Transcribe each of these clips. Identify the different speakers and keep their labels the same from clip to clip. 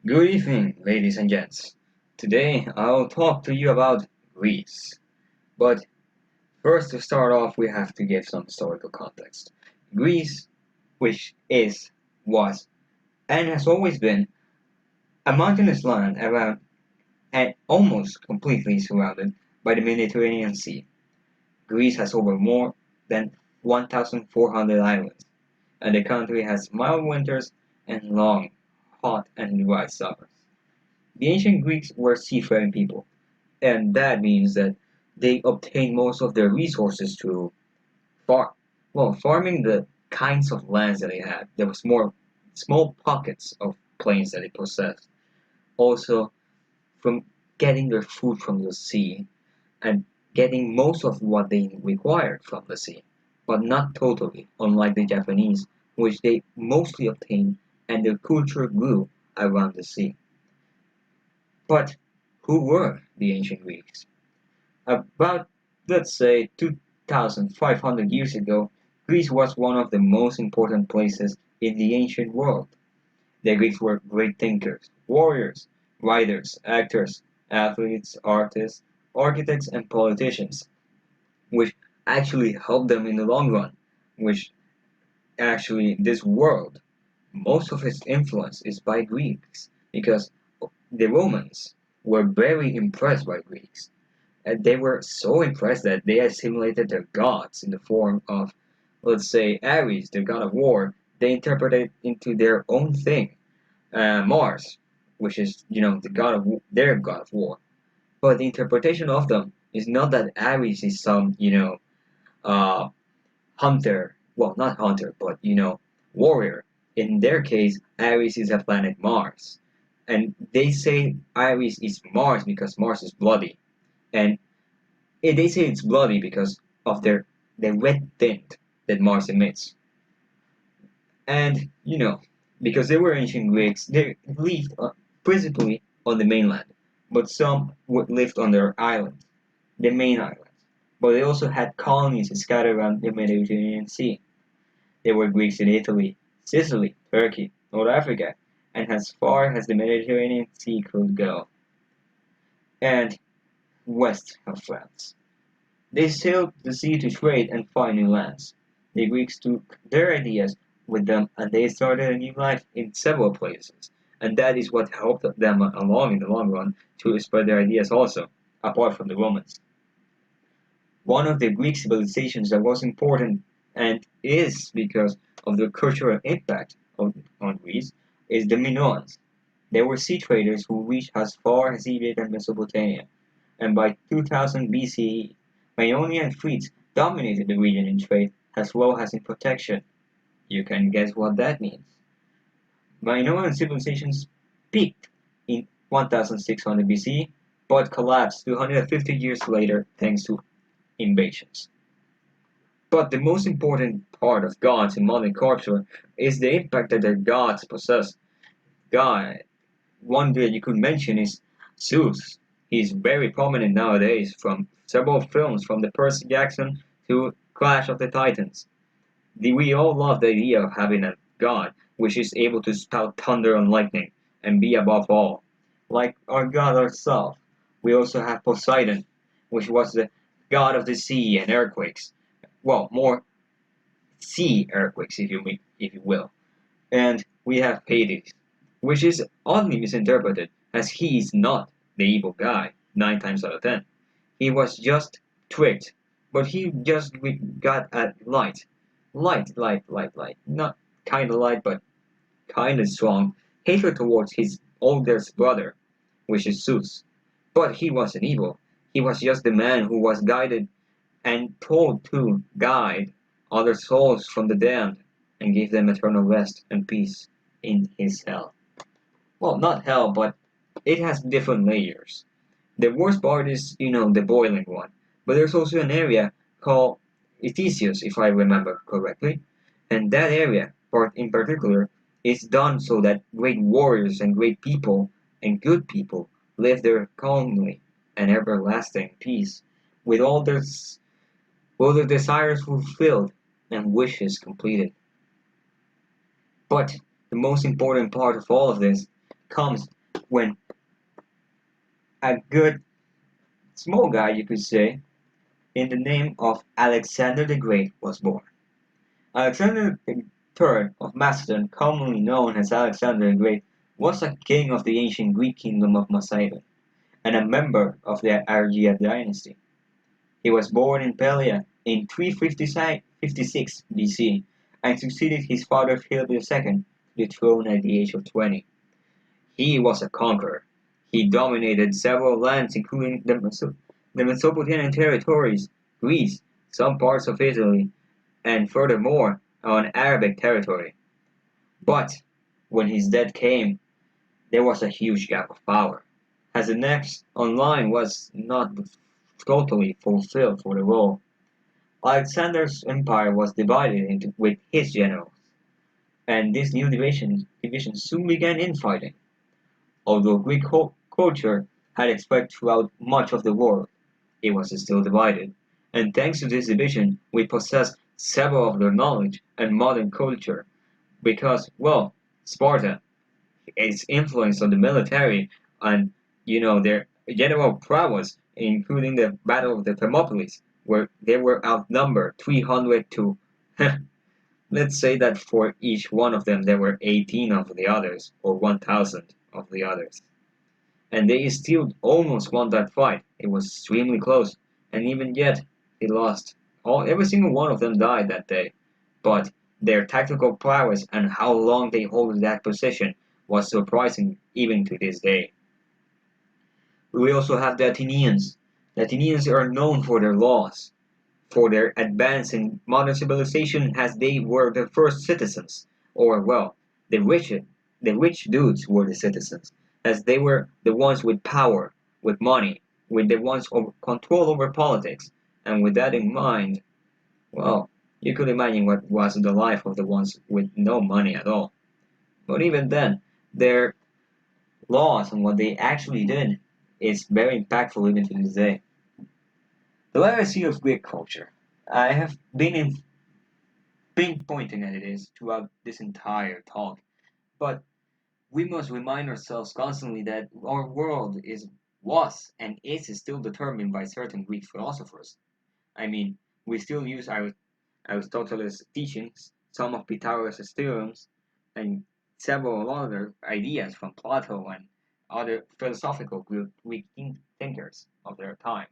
Speaker 1: Good evening, ladies and gents. Today I'll talk to you about Greece. But first, to start off, we have to give some historical context. Greece, which is, was, and has always been a mountainous land around and almost completely surrounded by the Mediterranean Sea. Greece has over more than 1,400 islands, and the country has mild winters and long, hot, and dry summers. The ancient Greeks were seafaring people, and that means that they obtained most of their resources through far farming the kinds of lands that they had. There was more small pockets of plains that they possessed. Also, from getting their food from the sea and getting most of what they required from the sea, but not totally, unlike the Japanese, which they mostly obtained and their culture grew around the sea. But who were the ancient Greeks? About, let's say, 2,500 years ago, Greece was one of the most important places in the ancient world. The Greeks were great thinkers, warriors, writers, actors, athletes, artists, architects, and politicians, which actually helped them in the long run, which actually this world, most of its influence is by Greeks, because the Romans were very impressed by Greeks. And they were so impressed that they assimilated their gods in the form of, let's say, Ares, the god of war. They interpreted into their own thing. Mars, which is, the god of their god of war. But the interpretation of them is not that Ares is some, uh, hunter. Well, not hunter, but warrior. In their case, Ares is a planet Mars, and they say Ares is Mars because Mars is bloody, and they say it's bloody because of the red tint that Mars emits. And, because they were ancient Greeks, they lived principally on the mainland, but some lived on their islands, the main islands. But they also had colonies scattered around the Mediterranean Sea. There were Greeks in Italy, Sicily, Turkey, North Africa, and as far as the Mediterranean Sea could go, and west of France. They sailed the sea to trade and find new lands. The Greeks took their ideas with them and they started a new life in several places. And that is what helped them along in the long run to spread their ideas also, apart from the Romans. One of the Greek civilizations that was important and is because of the cultural impact on Greece is the Minoans. They were sea traders who reached as far as Egypt and Mesopotamia, and by 2000 BCE, Ionian fleets dominated the region in trade as well as in protection. You can guess what that means. Minoan civilizations peaked in 1600 BC, but collapsed 250 years later thanks to invasions. But the most important part of gods in modern culture is the impact that their gods possess. God, one that you could mention is Zeus. He's very prominent nowadays from several films from the Percy Jackson to Clash of the Titans. We all love the idea of having a god which is able to spout thunder and lightning and be above all. Like our god ourselves. We also have Poseidon, which was the god of the sea and earthquakes. Well, more sea earthquakes if you will. And we have Hades, which is oddly misinterpreted as he is not the evil guy 9 times out of 10. He was just tricked, but he just got at light. Light. Not kind of light, but kind of strong hatred towards his oldest brother, which is Zeus. But he wasn't evil. He was just the man who was guided and told to guide other souls from the damned and give them eternal rest and peace in his hell. Well, not hell, but it has different layers. The worst part is, the boiling one. But there's also an area called Ephesus, if I remember correctly. And that area, part in particular, is done so that great warriors and great people and good people live there calmly and everlasting peace, with all their desires fulfilled and wishes completed. But the most important part of all of this comes when a good small guy, you could say, in the name of Alexander the Great was born. Alexander the Third of Macedon, commonly known as Alexander the Great, was a king of the ancient Greek kingdom of Macedon and a member of the Argead dynasty. He was born in Pelia in 356 BC and succeeded his father Philip II to the throne at the age of 20. He was a conqueror. He dominated several lands including the Mesopotamian territories, Greece, some parts of Italy, and furthermore on Arabic territory. But when his death came, there was a huge gap of power, as the next online was not totally fulfilled for the role. Alexander's empire was divided into with his generals, and this new division soon began infighting. Although Greek culture had spread throughout much of the world, it was still divided, and thanks to this division, we possess several of their knowledge and modern culture because, well, Sparta, its influence on the military and, their general prowess, including the Battle of the Thermopylae, where they were outnumbered 300 to, let's say that for each one of them there were 18 of the others, or 1,000 of the others. And they still almost won that fight. It was extremely close, and even yet, they lost. Every single one of them died that day. But their tactical prowess and how long they hold that position was surprising even to this day. We also have the Athenians. The Athenians are known for their laws, for their advance in modern civilization as they were the first citizens, or well, the rich, the rich dudes were the citizens, as they were the ones with power, with money, with the ones of control over politics, and with that in mind, well, you could imagine what was the life of the ones with no money at all. But even then, their laws and what they actually did is very impactful even to this day. The legacy of Greek culture. I have been pointing at it is throughout this entire talk, but we must remind ourselves constantly that our world was and is still determined by certain Greek philosophers. I mean, we still use Aristotle's teachings, some of Pythagoras' theorems, and several other ideas from Plato and other philosophical Greek thinkers of their time.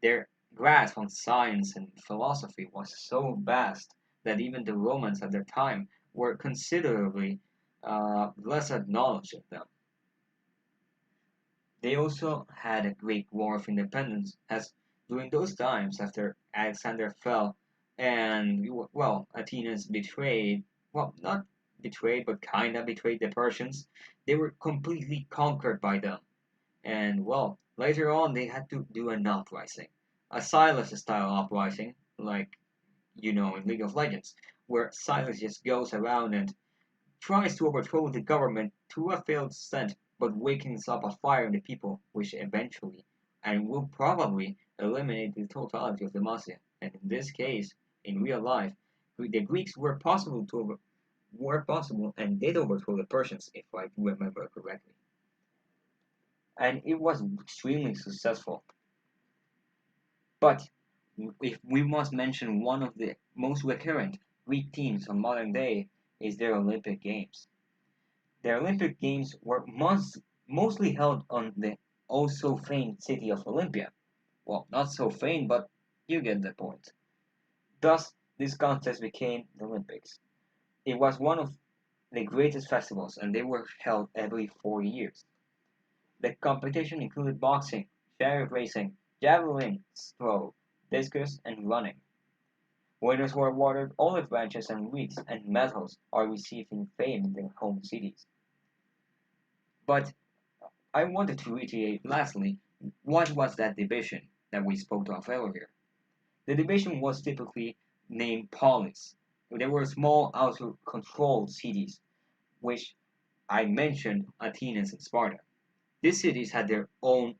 Speaker 1: Their grasp on science and philosophy was so vast that even the Romans at their time were considerably less acknowledged of them. They also had a great war of independence, as during those times after Alexander fell and, well, Athens betrayed, well, not betrayed, but kinda betrayed the Persians, they were completely conquered by them. And well, later on they had to do an uprising, a Silas style uprising, like in League of Legends, where Silas just goes around and tries to overthrow the government to a failed extent, but wakens up a fire in the people, which eventually and will probably eliminate the totality of the Demacia. And in this case, in real life, the Greeks were possible and did overthrow the Persians, if I remember correctly. And it was extremely successful. But if we must mention one of the most recurrent Greek teams of modern day is their Olympic Games. Their Olympic Games were mostly held on the also famed city of Olympia. Well, not so famed, but you get the point. Thus, this contest became the Olympics. It was one of the greatest festivals, and they were held every 4 years. The competition included boxing, chariot racing, javelin throw, discus, and running. Winners were awarded olive branches and wreaths, and medals are received in fame in their home cities. But I wanted to reiterate lastly what was that division that we spoke of earlier. The division was typically named polis. They were small outer-controlled cities, which I mentioned Athens and Sparta. These cities had their own,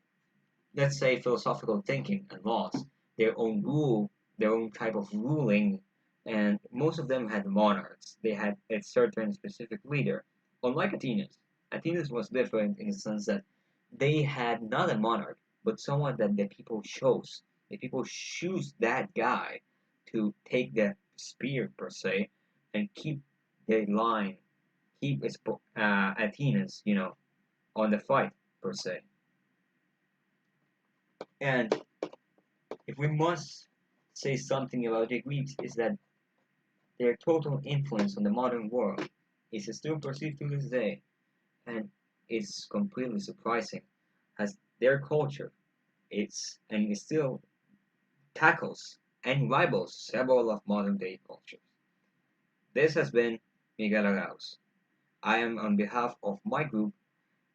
Speaker 1: let's say, philosophical thinking and laws, their own rule, their own type of ruling, and most of them had monarchs. They had a certain specific leader, unlike Athens. Athens was different in the sense that they had not a monarch, but someone that the people chose. The people choose that guy to take the spear per se and keep their line, keep Athens, on the fight per se. And if we must say something about the Greeks, is that their total influence on the modern world is still perceived to this day, and it's completely surprising as their culture it still tackles and rivals several of modern day cultures. This has been Miguel Arauz. I am on behalf of my group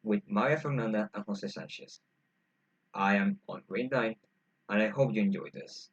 Speaker 1: with Maria Fernanda and Jose Sanchez. I am on grade 9 and I hope you enjoyed this.